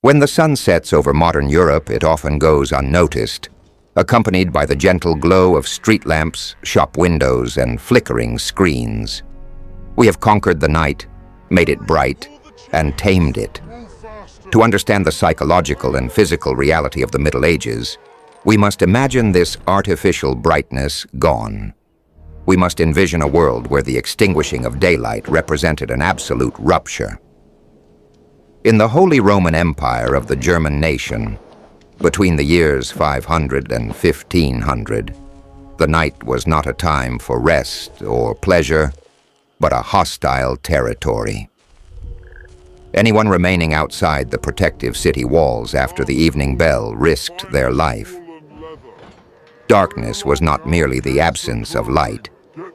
When the sun sets over modern Europe, it often goes unnoticed, accompanied by the gentle glow of street lamps, shop windows, and flickering screens. We have conquered the night, made it bright, and tamed it. To understand the psychological and physical reality of the Middle Ages, we must imagine this artificial brightness gone. We must envision a world where the extinguishing of daylight represented an absolute rupture. In the Holy Roman Empire of the German nation, between the years 500 and 1500, the night was not a time for rest or pleasure, but a hostile territory. Anyone remaining outside the protective city walls after the evening bell risked their life. Darkness was not merely the absence of light,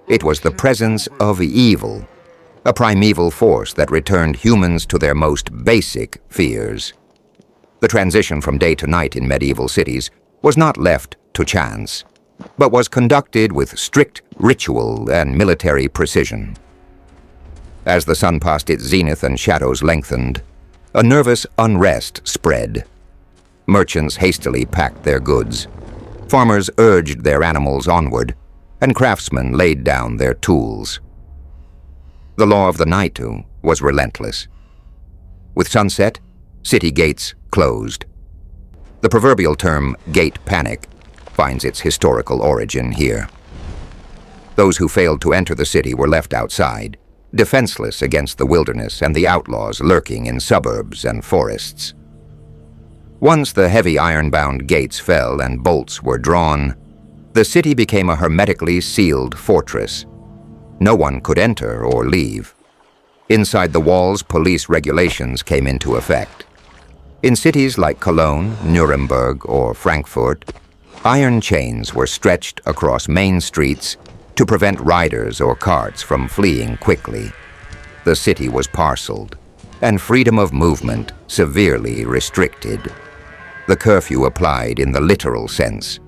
it was the presence of evil, a primeval force that returned humans to their most basic fears. The transition from day to night in medieval cities was not left to chance, but was conducted with strict ritual and military precision. As the sun passed its zenith and shadows lengthened, a nervous unrest spread. Merchants hastily packed their goods, farmers urged their animals onward, and craftsmen laid down their tools. The law of the night was relentless. With sunset, city gates closed. The proverbial term gate panic finds its historical origin here. Those who failed to enter the city were left outside, defenseless against the wilderness and the outlaws lurking in suburbs and forests. Once the heavy iron-bound gates fell and bolts were drawn, the city became a hermetically sealed fortress. No one could enter or leave. Inside the walls, police regulations came into effect. In cities like Cologne, Nuremberg, or Frankfurt, iron chains were stretched across main streets to prevent riders or carts from fleeing quickly. The city was parceled, and freedom of movement severely restricted. The curfew applied in the literal sense.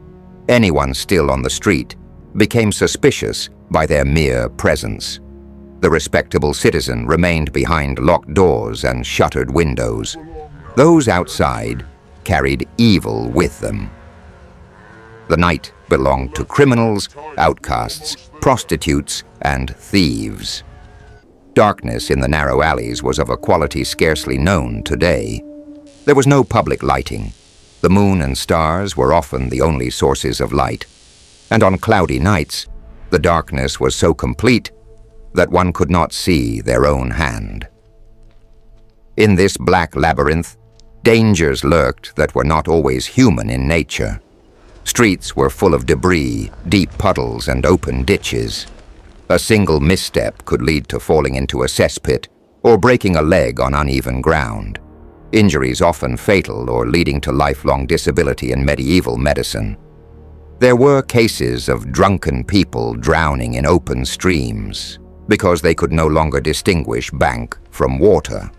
Anyone still on the street became suspicious by their mere presence. The respectable citizen remained behind locked doors and shuttered windows. Those outside carried evil with them. The night belonged to criminals, outcasts, prostitutes, and thieves. Darkness in the narrow alleys was of a quality scarcely known today. There was no public lighting. The moon and stars were often the only sources of light, and on cloudy nights, the darkness was so complete that one could not see their own hand. In this black labyrinth, dangers lurked that were not always human in nature. Streets were full of debris, deep puddles, and open ditches. A single misstep could lead to falling into a cesspit or breaking a leg on uneven ground. Injuries often fatal or leading to lifelong disability in medieval medicine. There were cases of drunken people drowning in open streams because they could no longer distinguish bank from water.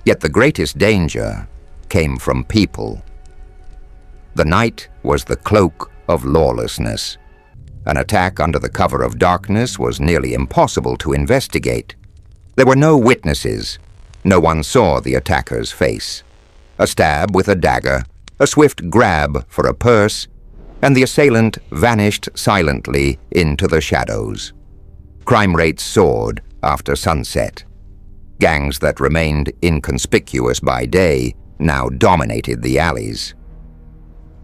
Yet the greatest danger came from people. The night was the cloak of lawlessness. An attack under the cover of darkness was nearly impossible to investigate. There were no witnesses. No one saw the attacker's face. A stab with a dagger, a swift grab for a purse, and the assailant vanished silently into the shadows. Crime rates soared after sunset. Gangs that remained inconspicuous by day now dominated the alleys.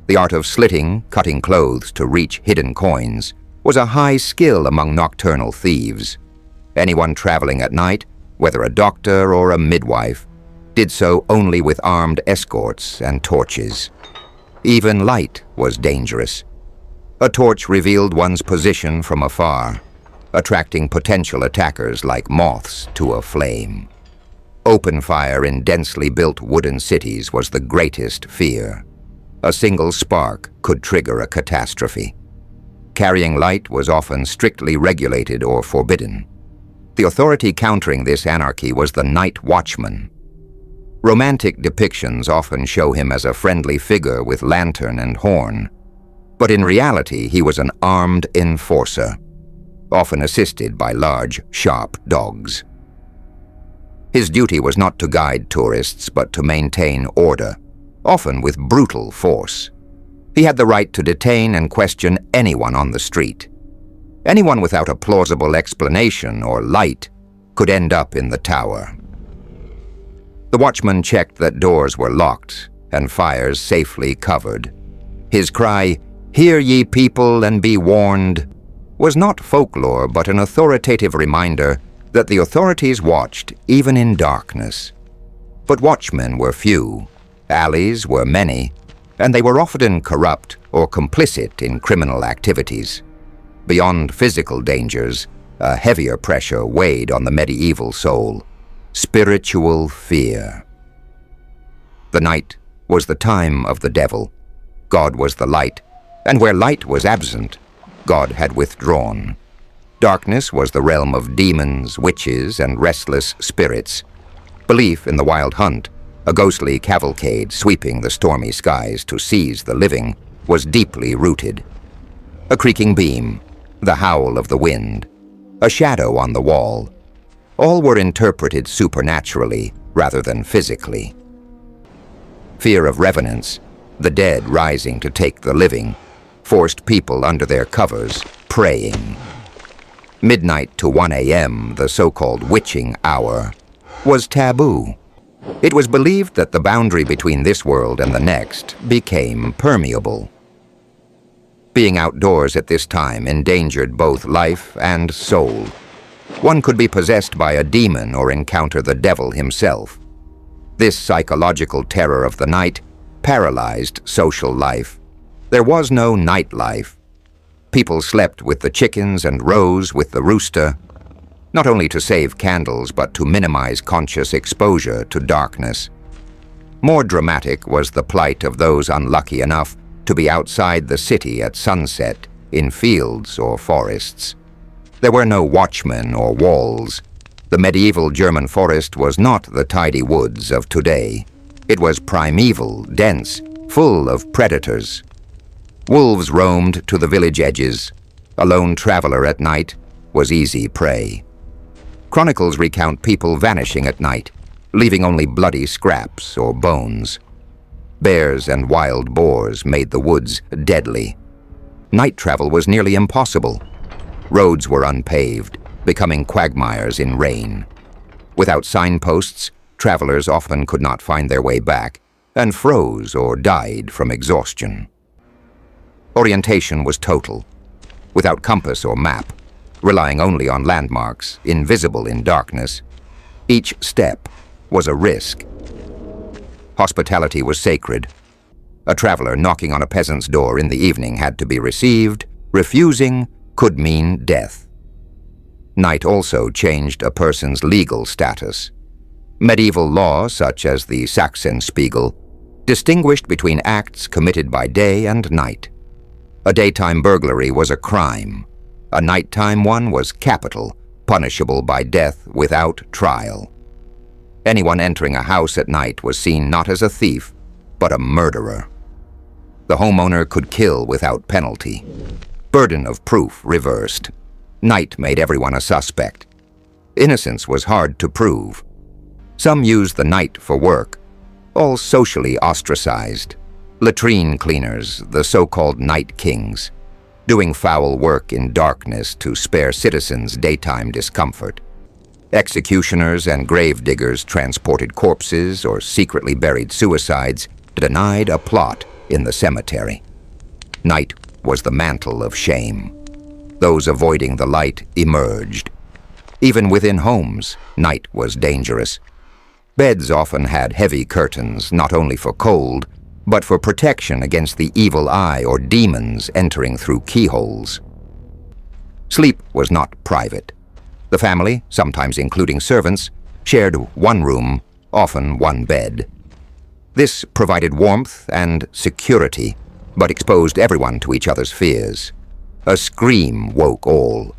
The art of slitting, cutting clothes to reach hidden coins, was a high skill among nocturnal thieves. Anyone traveling at night, whether a doctor or a midwife, did so only with armed escorts and torches. Even light was dangerous. A torch revealed one's position from afar, attracting potential attackers like moths to a flame. Open fire in densely built wooden cities was the greatest fear. A single spark could trigger a catastrophe. Carrying light was often strictly regulated or forbidden. The authority countering this anarchy was the night watchman. Romantic depictions often show him as a friendly figure with lantern and horn, but in reality he was an armed enforcer, often assisted by large, sharp dogs. His duty was not to guide tourists, but to maintain order, often with brutal force. He had the right to detain and question anyone on the street. Anyone without a plausible explanation or light could end up in the tower. The watchman checked that doors were locked and fires safely covered. His cry, "Hear ye people and be warned," was not folklore but an authoritative reminder that the authorities watched even in darkness. But watchmen were few, alleys were many, and they were often corrupt or complicit in criminal activities. Beyond physical dangers, a heavier pressure weighed on the medieval soul: spiritual fear. The night was the time of the devil. God was the light, and where light was absent, God had withdrawn. Darkness was the realm of demons, witches, and restless spirits. Belief in the wild hunt, a ghostly cavalcade sweeping the stormy skies to seize the living, was deeply rooted. A creaking beam, the howl of the wind, a shadow on the wall, all were interpreted supernaturally rather than physically. Fear of revenants, the dead rising to take the living, forced people under their covers, praying. Midnight to 1 a.m., the so-called witching hour, was taboo. It was believed that the boundary between this world and the next became permeable. Being outdoors at this time endangered both life and soul. One could be possessed by a demon or encounter the devil himself. This psychological terror of the night paralyzed social life. There was no nightlife. People slept with the chickens and rose with the rooster, not only to save candles but to minimize conscious exposure to darkness. More dramatic was the plight of those unlucky enough to be outside the city at sunset, in fields or forests. There were no watchmen or walls. The medieval German forest was not the tidy woods of today. It was primeval, dense, full of predators. Wolves roamed to the village edges. A lone traveler at night was easy prey. Chronicles recount people vanishing at night, leaving only bloody scraps or bones. Bears and wild boars made the woods deadly. Night travel was nearly impossible. Roads were unpaved, becoming quagmires in rain. Without signposts, travelers often could not find their way back and froze or died from exhaustion. Orientation was total, without compass or map, relying only on landmarks, invisible in darkness. Each step was a risk. Hospitality was sacred. A traveler knocking on a peasant's door in the evening had to be received. Refusing could mean death. Night also changed a person's legal status. Medieval law, such as the Sachsenspiegel, distinguished between acts committed by day and night. A daytime burglary was a crime. A nighttime one was capital, punishable by death without trial. Anyone entering a house at night was seen not as a thief, but a murderer. The homeowner could kill without penalty. Burden of proof reversed. Night made everyone a suspect. Innocence was hard to prove. Some used the night for work, all socially ostracized. Latrine cleaners, the so-called night kings, doing foul work in darkness to spare citizens daytime discomfort. Executioners and grave diggers transported corpses or secretly buried suicides, denied a plot in the cemetery. Night was the mantle of shame. Those avoiding the light emerged. Even within homes, night was dangerous. Beds often had heavy curtains, not only for cold, but for protection against the evil eye or demons entering through keyholes. Sleep was not private. The family, sometimes including servants, shared one room, often one bed. This provided warmth and security, but exposed everyone to each other's fears. A scream woke all.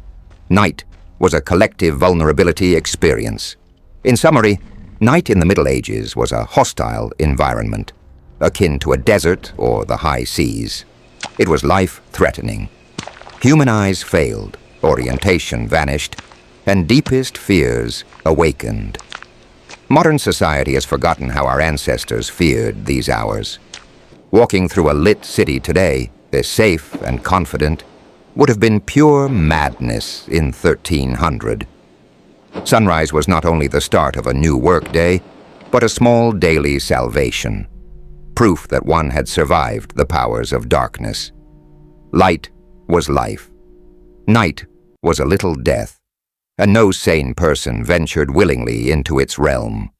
Night was a collective vulnerability experience. In summary, night in the Middle Ages was a hostile environment, akin to a desert or the high seas. It was life-threatening. Human eyes failed, orientation vanished, and deepest fears awakened. Modern society has forgotten how our ancestors feared these hours. Walking through a lit city today, safe and confident, would have been pure madness in 1300. Sunrise was not only the start of a new workday, but a small daily salvation, proof that one had survived the powers of darkness. Light was life. Night was a little death, and no sane person ventured willingly into its realm.